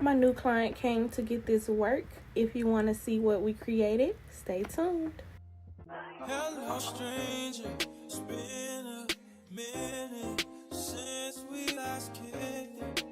My new client came to get this work. If you want to see what we created, stay tuned. Hello, stranger. It's been a minute since we last kicked.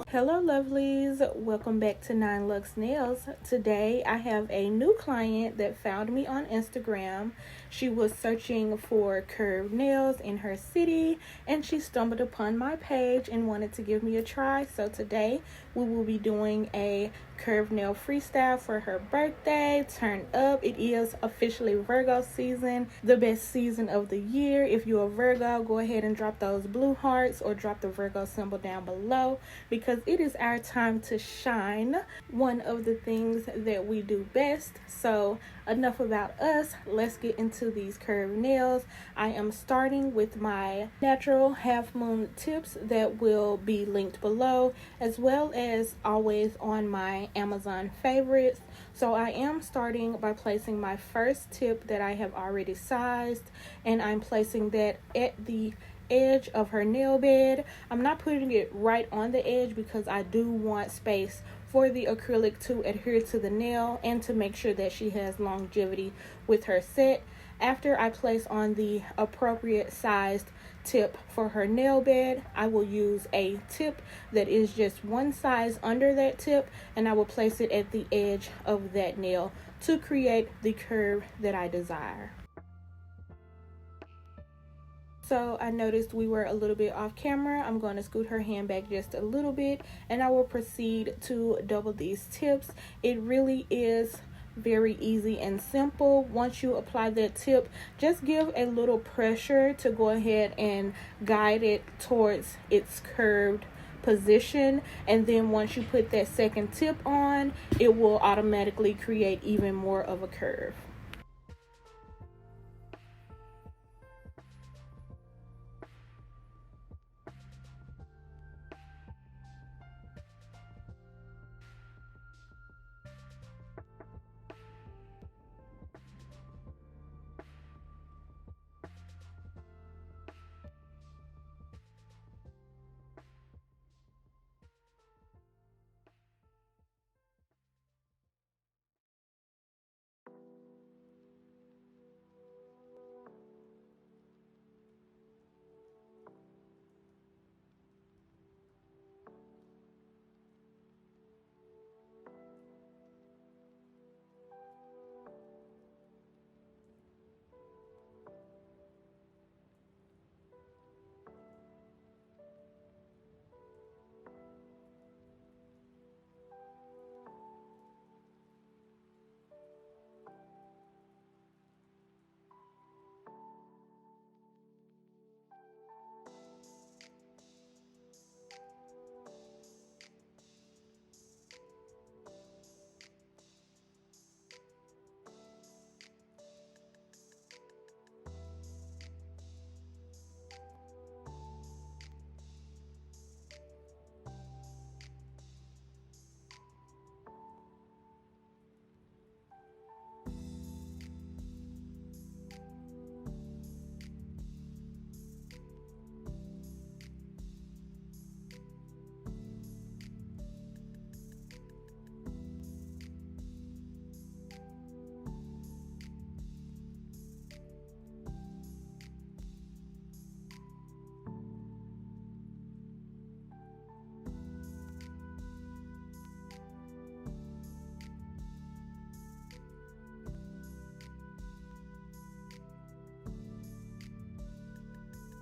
Hello lovelies, welcome back to 9 Lux Nails. Today I have a new client that found me on Instagram. She was searching for curved nails in her city and she stumbled upon my page and wanted to give me a try. So today we will be doing a curved nail freestyle for her birthday. Turn up. It is officially Virgo season, the best season of the year. If you're a Virgo, go ahead and drop those blue hearts or drop the Virgo symbol down below because it is our time to shine, one of the things that we do best. So enough about us, let's get into these curved nails. I am starting with my natural half moon tips that will be linked below, as well as always on my Amazon favorites. So I am starting by placing my first tip that I have already sized, and I'm placing that at the edge of her nail bed. I'm not putting it right on the edge because I do want space for the acrylic to adhere to the nail and to make sure that she has longevity with her set. After I place on the appropriate sized tip for her nail bed, I will use a tip that is just one size under that tip, and I will place it at the edge of that nail to create the curve that I desire. So I noticed we were a little bit off camera. I'm going to scoot her hand back just a little bit and I will proceed to double these tips. It really is very easy and simple. Once you apply that tip, just give a little pressure to go ahead and guide it towards its curved position, and then once you put that second tip on, it will automatically create even more of a curve.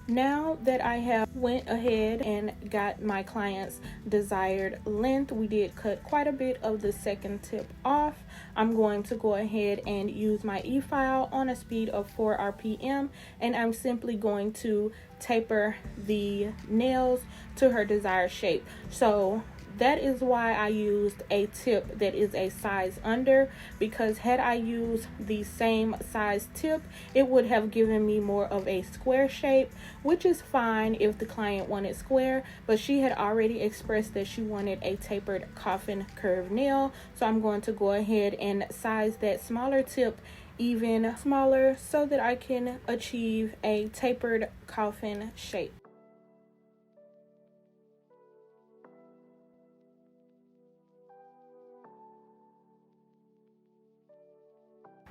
Now that I have went ahead and got my client's desired length, we did cut quite a bit of the second tip off. I'm going to go ahead and use my e-file on a speed of 4 RPM, and I'm simply going to taper the nails to her desired shape. So that is why I used a tip that is a size under, because had I used the same size tip, it would have given me more of a square shape, which is fine if the client wanted square, but she had already expressed that she wanted a tapered coffin curved nail. So I'm going to go ahead and size that smaller tip even smaller so that I can achieve a tapered coffin shape.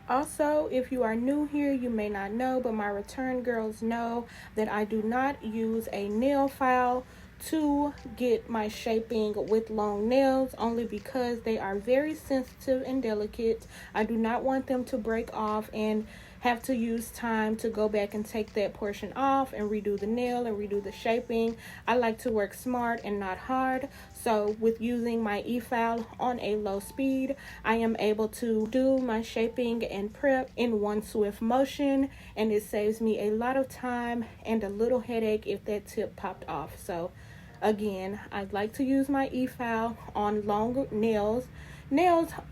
Also, if you are new here, you may not know, but my return girls know that I do not use a nail file to get my shaping with long nails, only because they are very sensitive and delicate. I do not want them to break off and have to use time to go back and take that portion off and redo the nail and redo the shaping. I like to work smart and not hard. So with using my e-file on a low speed, I am able to do my shaping and prep in one swift motion, and it saves me a lot of time and a little headache if that tip popped off. So again, I'd like to use my e-file on long nails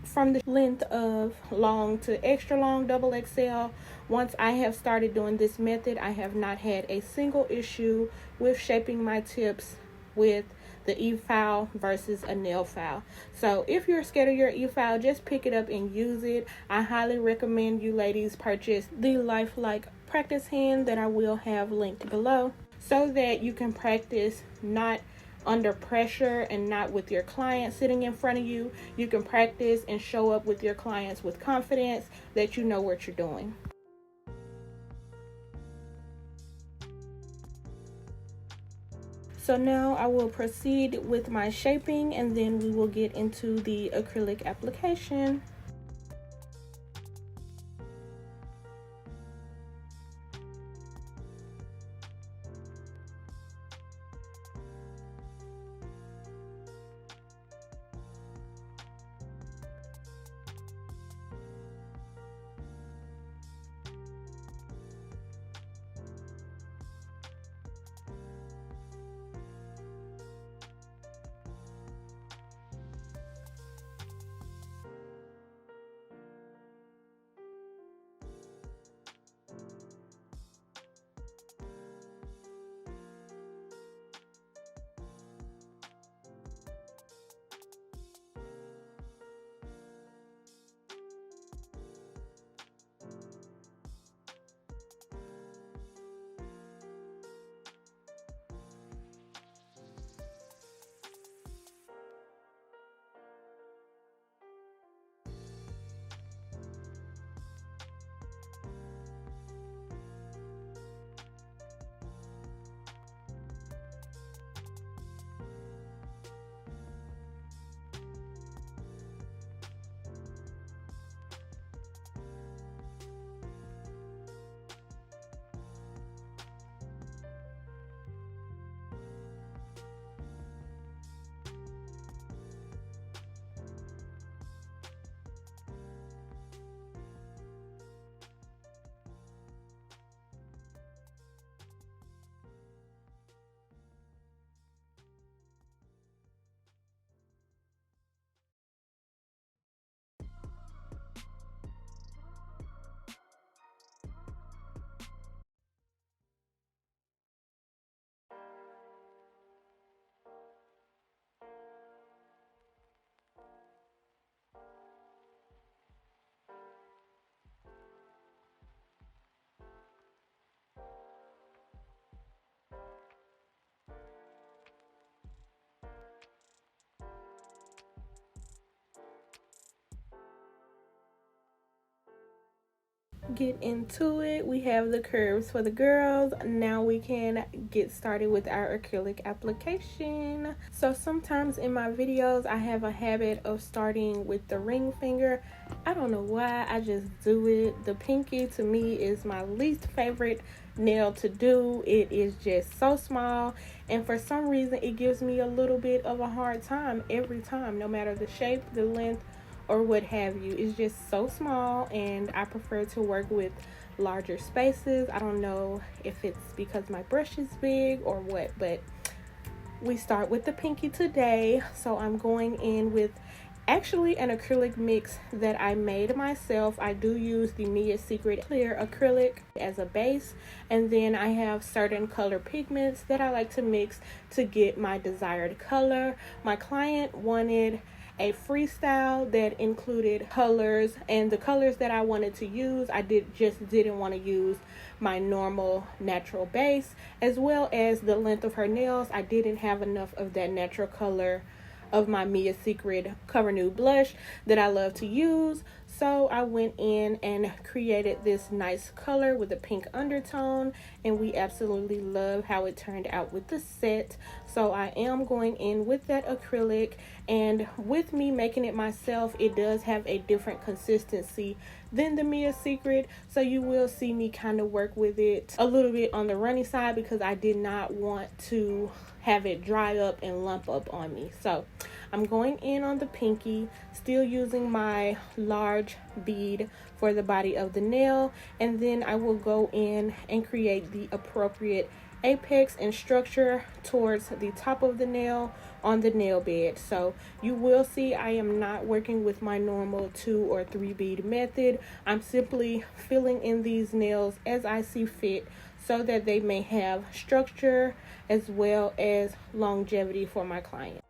from the length of long to extra long double XL. Once I have started doing this method, I have not had a single issue with shaping my tips with the e-file versus a nail file. So if you're scared of your e-file, just pick it up and use it. I highly recommend you ladies purchase the Lifelike practice hand that I will have linked below, so that you can practice not under pressure and not with your client sitting in front of you. You can practice and show up with your clients with confidence that you know what you're doing. So now I will proceed with my shaping, and then we will get into the acrylic application. Get into it. We have the curves for the girls. Now we can get started with our acrylic application. So sometimes in my videos I have a habit of starting with the ring finger. I don't know why, I just do it. The pinky to me is my least favorite nail to do. It is just so small, and for some reason it gives me a little bit of a hard time every time, no matter the shape, the length, or what have you. It's just so small, and I prefer to work with larger spaces. I don't know if it's because my brush is big or what, but we start with the pinky today. So I'm going in with actually an acrylic mix that I made myself. I do use the Mia Secret clear acrylic as a base, and then I have certain color pigments that I like to mix to get my desired color. My client wanted a freestyle that included colors, and the colors that I wanted to use, I didn't want to use my normal natural base, as well as the length of her nails. I didn't have enough of that natural color of my Mia Secret Cover Nude blush that I love to use. So I went in and created this nice color with a pink undertone, and we absolutely love how it turned out with the set. So I am going in with that acrylic, and with me making it myself, it does have a different consistency than the Mia Secret. So you will see me kind of work with it a little bit on the runny side because I did not want to have it dry up and lump up on me. So I'm going in on the pinky, still using my large bead for the body of the nail, and then I will go in and create the appropriate apex and structure towards the top of the nail on the nail bed. So you will see I am not working with my normal 2 or 3 bead method. I'm simply filling in these nails as I see fit so that they may have structure as well as longevity for my client.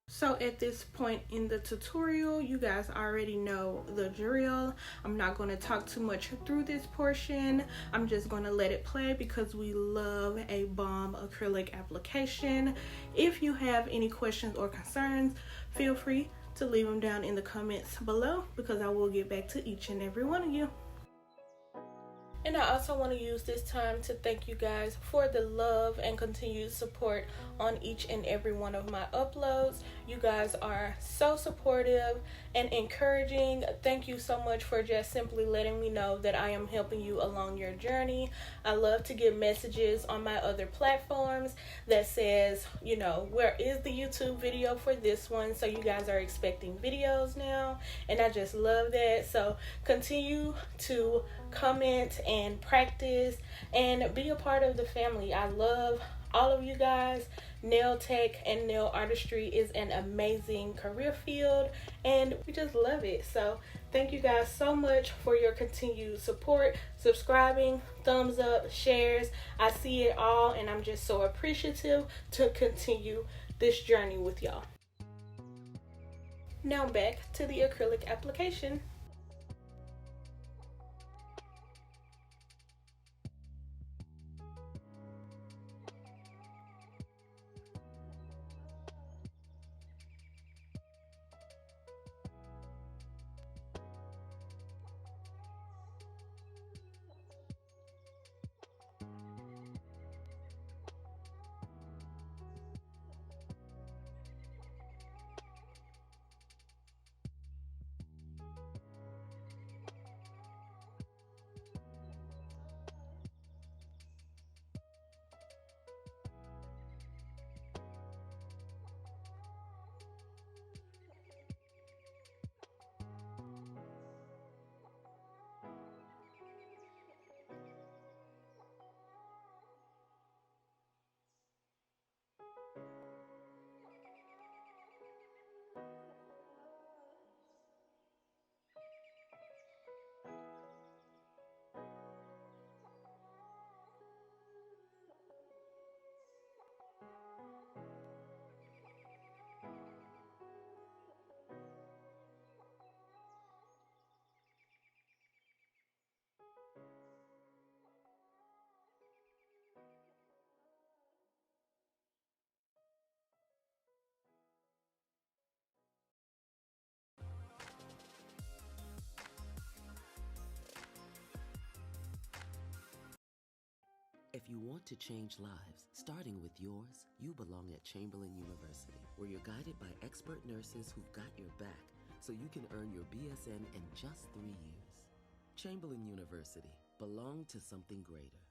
So at this point in the tutorial, you guys already know the drill. I'm not going to talk too much through this portion. I'm just going to let it play because we love a bomb acrylic application. If you have any questions or concerns, feel free to leave them down in the comments below because I will get back to each and every one of you. And I also want to use this time to thank you guys for the love and continued support on each and every one of my uploads. You guys are so supportive and encouraging. Thank you so much for just simply letting me know that I am helping you along your journey. I love to get messages on my other platforms that says, you know, where is the YouTube video for this one? So you guys are expecting videos now, and I just love that. So continue to comment and practice and be a part of the family. I love all of you guys. Nail tech and nail artistry is an amazing career field, and we just love it. So thank you guys so much for your continued support, subscribing, thumbs up, shares. I see it all, and I'm just so appreciative to continue this journey with y'all. Now back to the acrylic application. If you want to change lives, starting with yours, you belong at Chamberlain University, where you're guided by expert nurses who've got your back so you can earn your BSN in just 3 years. Chamberlain University. Belong to something greater.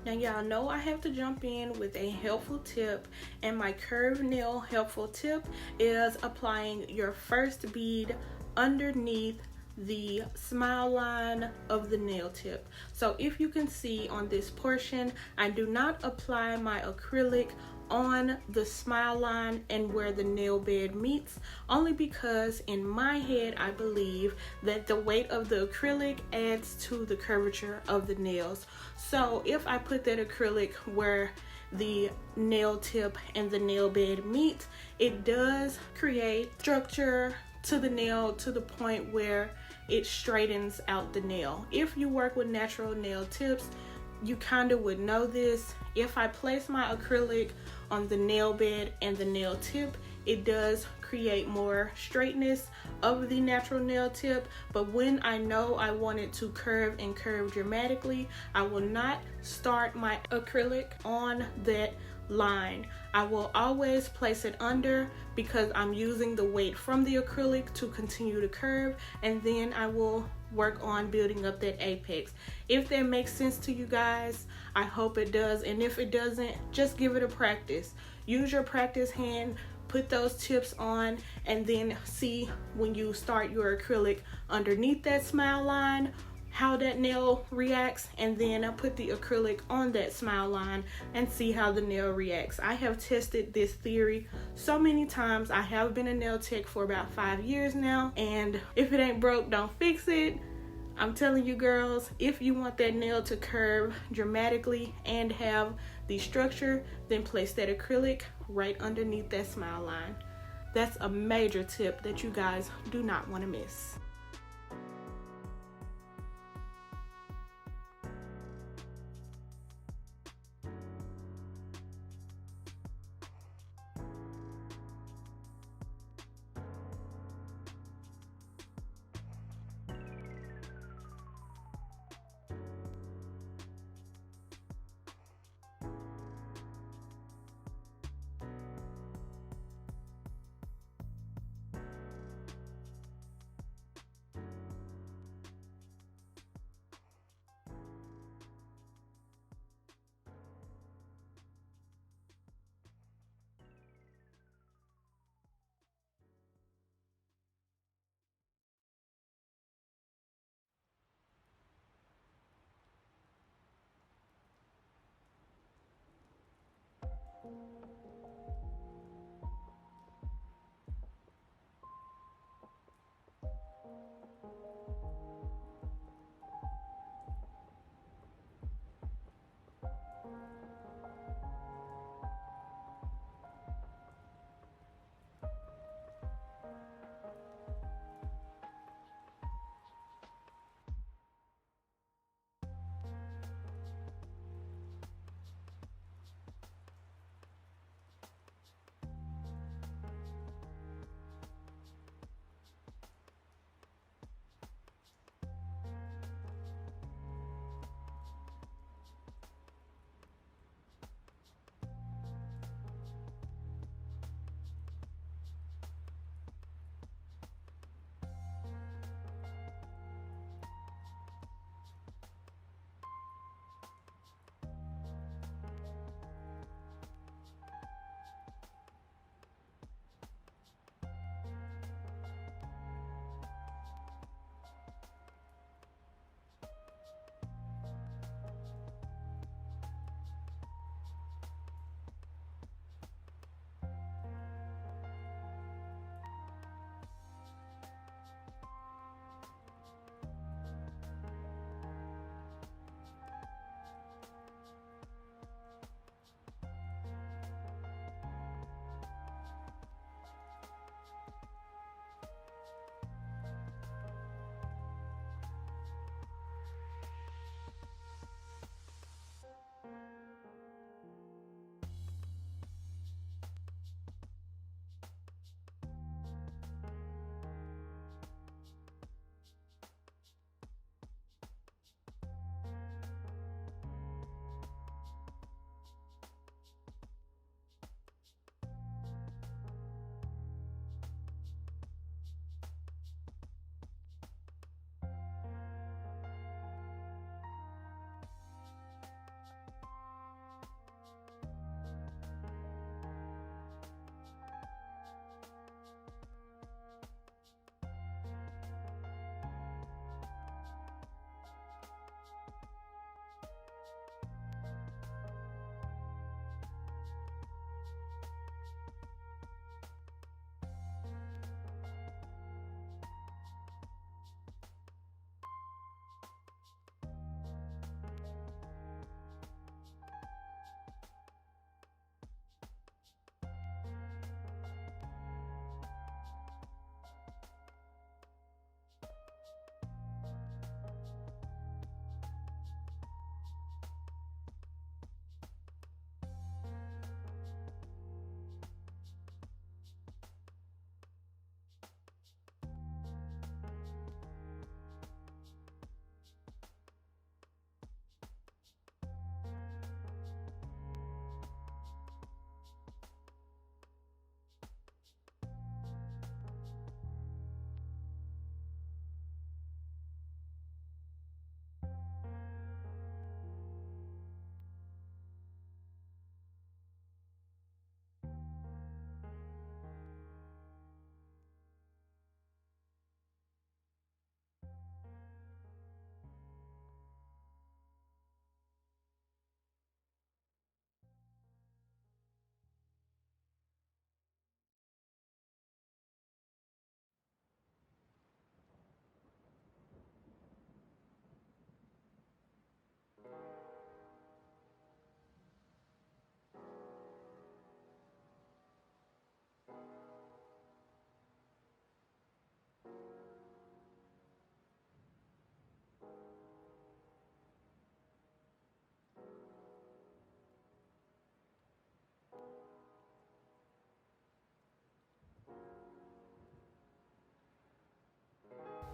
Now y'all know I have to jump in with a helpful tip, and my curved nail helpful tip is applying your first bead underneath the smile line of the nail tip. So if you can see on this portion, I do not apply my acrylic on the smile line and where the nail bed meets, only because in my head I believe that the weight of the acrylic adds to the curvature of the nails. So if I put that acrylic where the nail tip and the nail bed meet, it does create structure to the nail to the point where it straightens out the nail. If you work with natural nail tips, you kind of would know this. If I place my acrylic on the nail bed and the nail tip, it does create more straightness of the natural nail tip. But when I know I want it to curve and curve dramatically, I will not start my acrylic on that line. I will always place it under, because I'm using the weight from the acrylic to continue to curve, and then I will work on building up that apex. If that makes sense to you guys, I hope it does, and if it doesn't, just give it a practice. Use your practice hand, put those tips on, and then see when you start your acrylic underneath that smile line how that nail reacts, and then I put the acrylic on that smile line and see how the nail reacts. I have tested this theory so many times. I have been a nail tech for about 5 years now, and if it ain't broke, don't fix it. I'm telling you girls, if you want that nail to curve dramatically and have the structure, then place that acrylic right underneath that smile line. That's a major tip that you guys do not want to miss.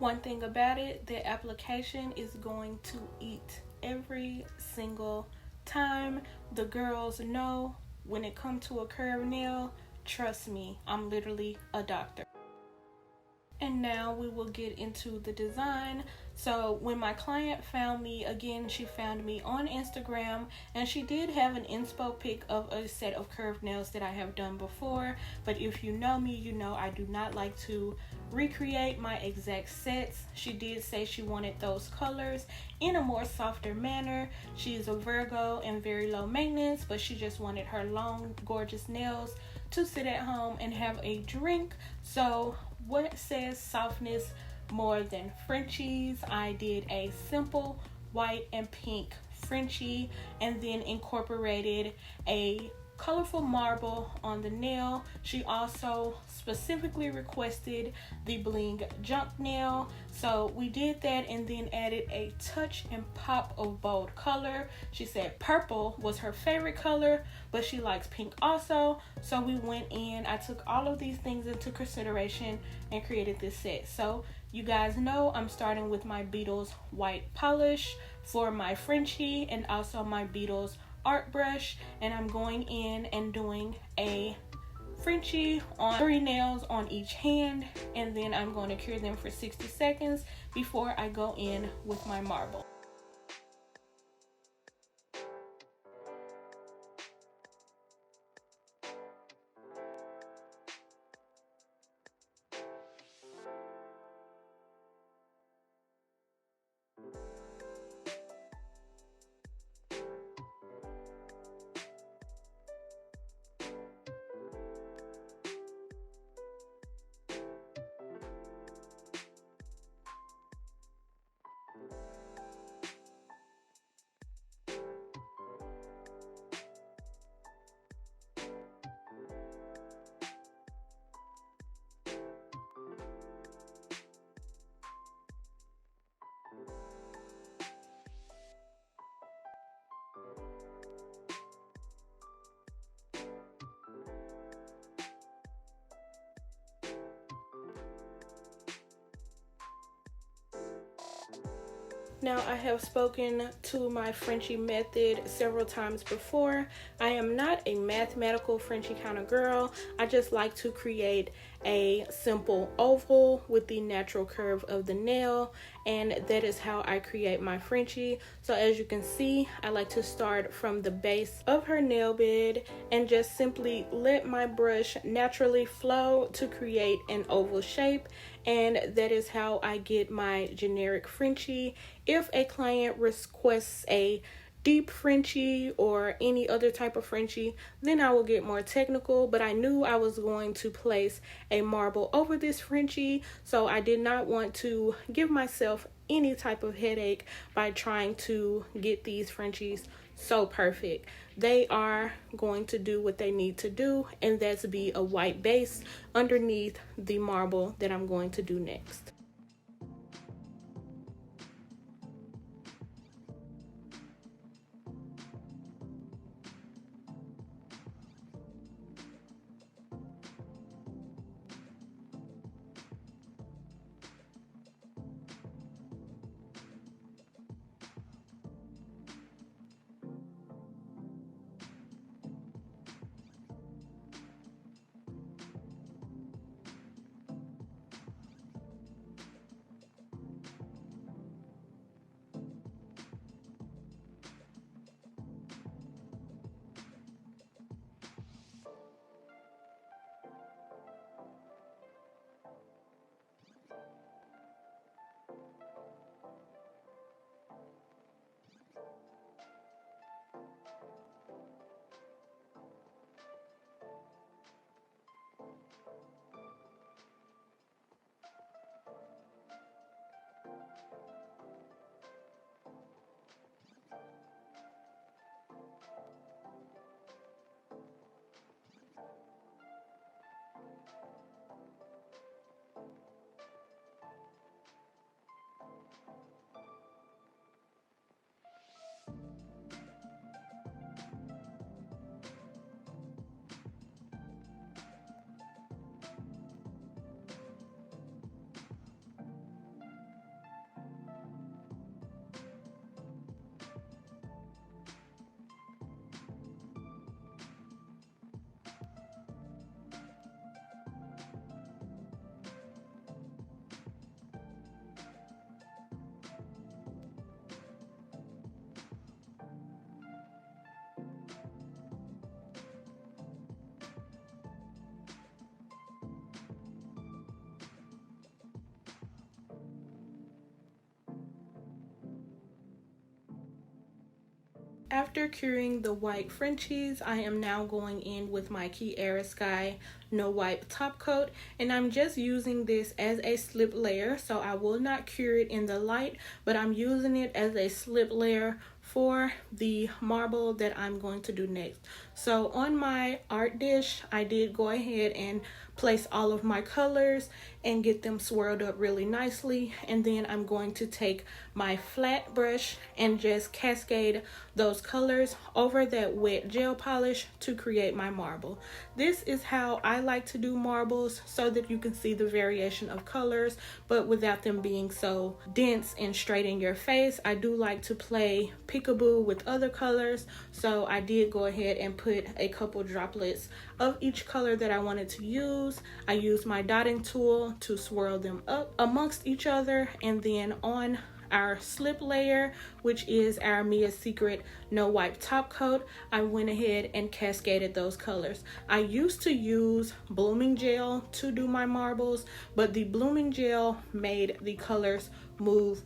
One thing about it, the application is going to eat every single time. The girls know when it comes to a curved nail, trust me, I'm literally a doctor. And now we will get into the design. So when my client found me, again, she found me on Instagram, and she did have an inspo pic of a set of curved nails that I have done before. But if you know me, you know I do not like to recreate my exact sets. She did say she wanted those colors in a more softer manner. She is a Virgo and very low maintenance, but she just wanted her long, gorgeous nails to sit at home and have a drink. So what says softness more than Frenchies? I did a simple white and pink Frenchie and then incorporated a colorful marble on the nail. She also specifically requested the Bling junk nail, so we did that and then added a touch and pop of bold color. She said purple was her favorite color, but she likes pink also, so we went in. I took all of these things into consideration and created this set. So you guys know I'm starting with my Beetles white polish for my Frenchie and also my Beetles art brush, and I'm going in and doing a Frenchie on 3 nails on each hand, and then I'm going to cure them for 60 seconds before I go in with my marble. Now, I have spoken to my Frenchie method several times before. I am not a mathematical Frenchie kind of girl. I just like to create a simple oval with the natural curve of the nail, and that is how I create my Frenchie. So as you can see, I like to start from the base of her nail bed and just simply let my brush naturally flow to create an oval shape, and that is how I get my generic Frenchie. If a client requests a deep Frenchie or any other type of Frenchie, then I will get more technical, but I knew I was going to place a marble over this Frenchie, so I did not want to give myself any type of headache by trying to get these Frenchies so perfect. They are going to do what they need to do, and that's be a white base underneath the marble that I'm going to do next. After curing the white Frenchies, I am now going in with my Kiara Sky No Wipe top coat, and I'm just using this as a slip layer, so I will not cure it in the light, but I'm using it as a slip layer for the marble that I'm going to do next. So on my art dish, I did go ahead and place all of my colors and get them swirled up really nicely, and then I'm going to take my flat brush and just cascade those colors over that wet gel polish to create my marble. This is how I like to do marbles, so that you can see the variation of colors but without them being so dense and straight in your face. I do like to play peekaboo with other colors, so I did go ahead and put a couple droplets of each color that I wanted to use. I used my dotting tool to swirl them up amongst each other, and then on our slip layer, which is our Mia Secret No Wipe top coat, I went ahead and cascaded those colors. I used to use blooming gel to do my marbles, but the blooming gel made the colors move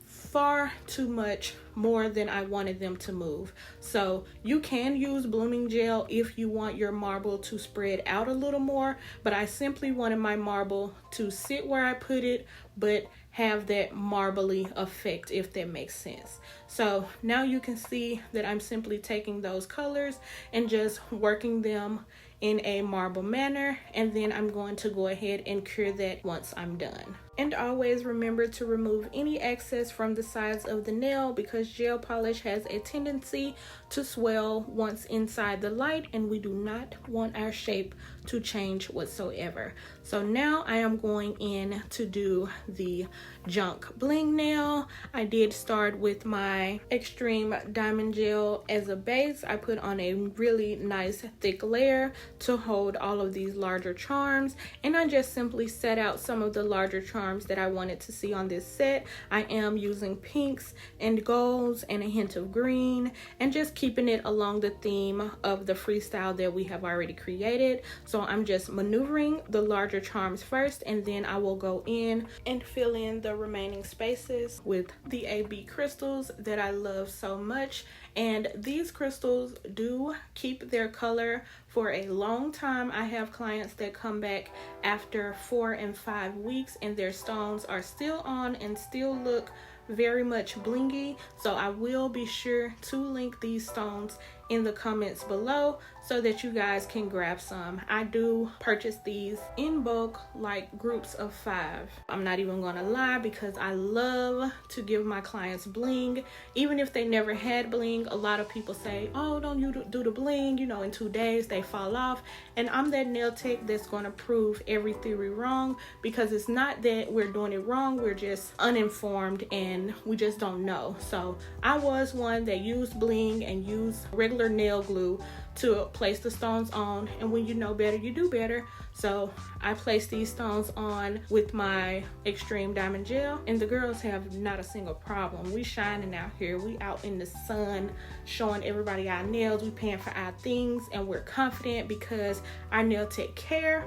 far too much more than I wanted them to move. So you can use blooming gel if you want your marble to spread out a little more, but I simply wanted my marble to sit where I put it but have that marbly effect, if that makes sense. So now you can see that I'm simply taking those colors and just working them in a marble manner, and then I'm going to go ahead and cure that once I'm done. And always remember to remove any excess from the sides of the nail, because gel polish has a tendency to swell once inside the light, and we do not want our shape to change whatsoever. So now I am going in to do the junk bling nail. I did start with my extreme diamond gel as a base. I put on a really nice thick layer to hold all of these larger charms, and I just simply set out some of the larger charms that I wanted to see on this set. I am using pinks and golds and a hint of green, and just keeping it along the theme of the freestyle that we have already created. So I'm just maneuvering the larger charms first, and then I will go in and fill in the remaining spaces with the AB crystals that I love so much. And these crystals do keep their color for a long time. I have clients that come back after 4 and 5 weeks and their stones are still on and still look very much blingy. So I will be sure to link these stones in the comments below so that you guys can grab some. I do purchase these in bulk, like groups of 5. I'm not even gonna lie, because I love to give my clients bling. Even if they never had bling, a lot of people say, oh, don't you do the bling, you know, in 2 days they fall off. And I'm that nail tech that's gonna prove every theory wrong, because it's not that we're doing it wrong, we're just uninformed and we just don't know. So I was one that used bling and used regular nail glue to place the stones on, and when you know better, you do better. So I placed these stones on with my extreme diamond gel, and the girls have not a single problem. We shining out here, we out in the sun showing everybody our nails, we paying for our things, and we're confident because our nail tech care.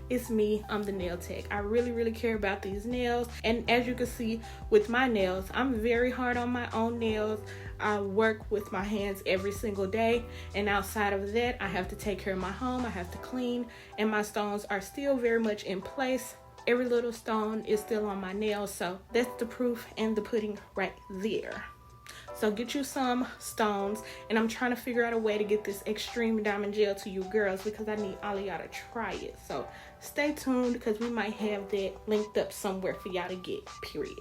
It's me, I'm the nail tech. I really care about these nails, and as you can see with my nails, I'm very hard on my own nails. I work with my hands every single day, and outside of that, I have to take care of my home, I have to clean, and my stones are still very much in place. Every little stone is still on my nails, so that's the proof and the pudding right there. So get you some stones, and I'm trying to figure out a way to get this extreme diamond gel to you girls, because I need all of y'all to try it. So stay tuned, because we might have that linked up somewhere for y'all to get, period.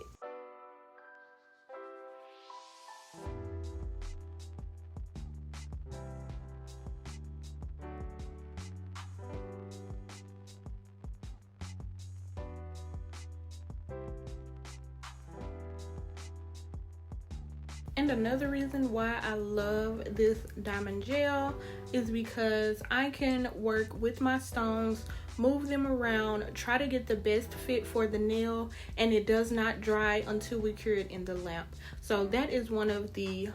And another reason why I love this diamond gel is because I can work with my stones, move them around, try to get the best fit for the nail, and it does not dry until we cure it in the lamp. So that is one of the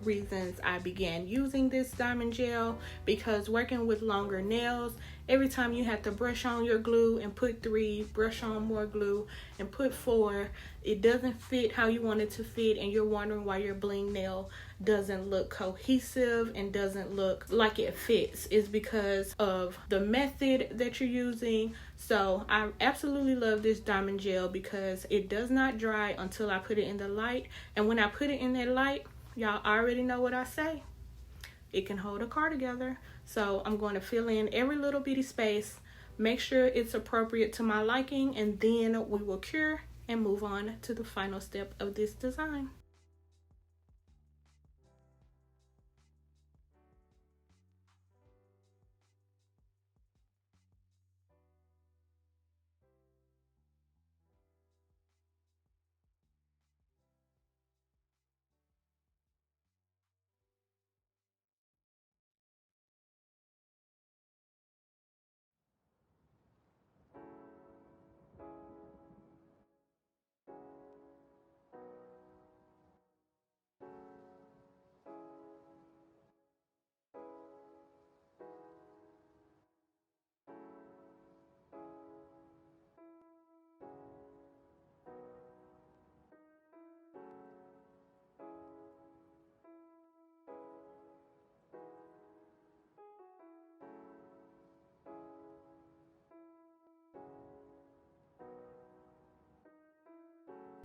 reasons I began using this diamond gel, because working with longer nails, every time you have to brush on your glue and put 3, brush on more glue and put 4, it doesn't fit how you want it to fit, and you're wondering why your bling nail doesn't look cohesive and doesn't look like it fits is because of the method that you're using. So I absolutely love this diamond gel because it does not dry until I put it in the light. And when I put it in that light, y'all already know what I say. It can hold a car together. So I'm going to fill in every little bitty space, make sure it's appropriate to my liking, and then we will cure and move on to the final step of this design.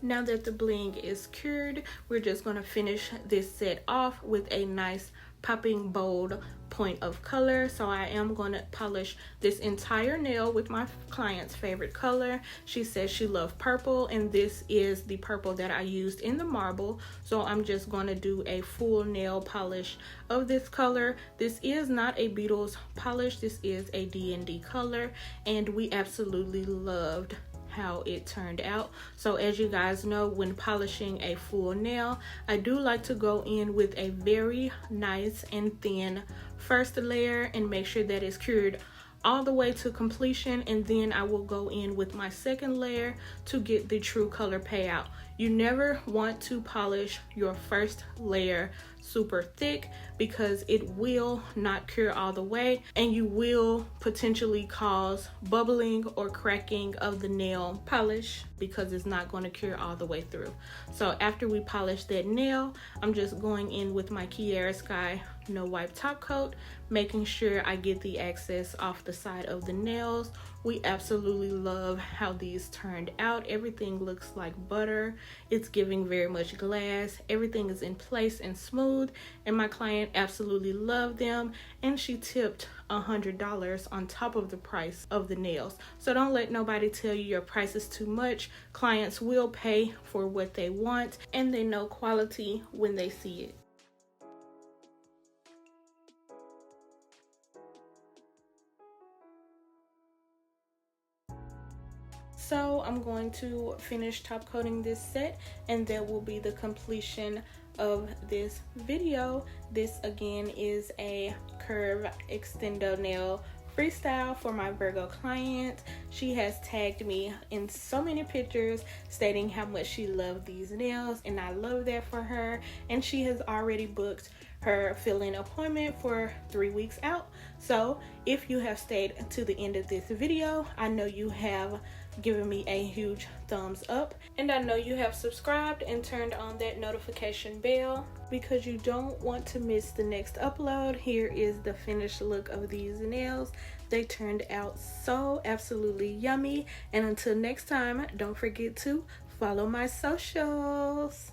Now that the bling is cured, we're just going to finish this set off with a nice popping bold point of color. So I am going to polish this entire nail with my client's favorite color. She says she loved purple, and this is the purple that I used in the marble. So I'm just going to do a full nail polish of this color. This is not a Beetles polish, this is a D&D color, and we absolutely loved how it turned out. So as you guys know, when polishing a full nail, I do like to go in with a very nice and thin first layer and make sure that it's cured all the way to completion, and then I will go in with my second layer to get the true color payout. You never want to polish your first layer super thick because it will not cure all the way, and you will potentially cause bubbling or cracking of the nail polish because it's not going to cure all the way through. So after we polish that nail, I'm just going in with my Kiara Sky no wipe top coat, making sure I get the excess off the side of the nails. We absolutely love how these turned out. Everything looks like butter. It's giving very much glass. Everything is in place and smooth, and my client absolutely loved them, and she tipped $100 on top of the price of the nails. So don't let nobody tell you your price is too much. Clients will pay for what they want, and they know quality when they see it. So I'm going to finish top coating this set, and that will be the completion of this video. This again is a curve extendo nail freestyle for my Virgo client. She has tagged me in so many pictures stating how much she loved these nails, and I love that for her. And she has already booked her fill-in appointment for 3 weeks out. So if you have stayed to the end of this video, I know you have given me a huge thumbs up, and I know you have subscribed and turned on that notification bell because you don't want to miss the next upload. Here is the finished look of these nails. They turned out so absolutely yummy, and until next time, don't forget to follow my socials.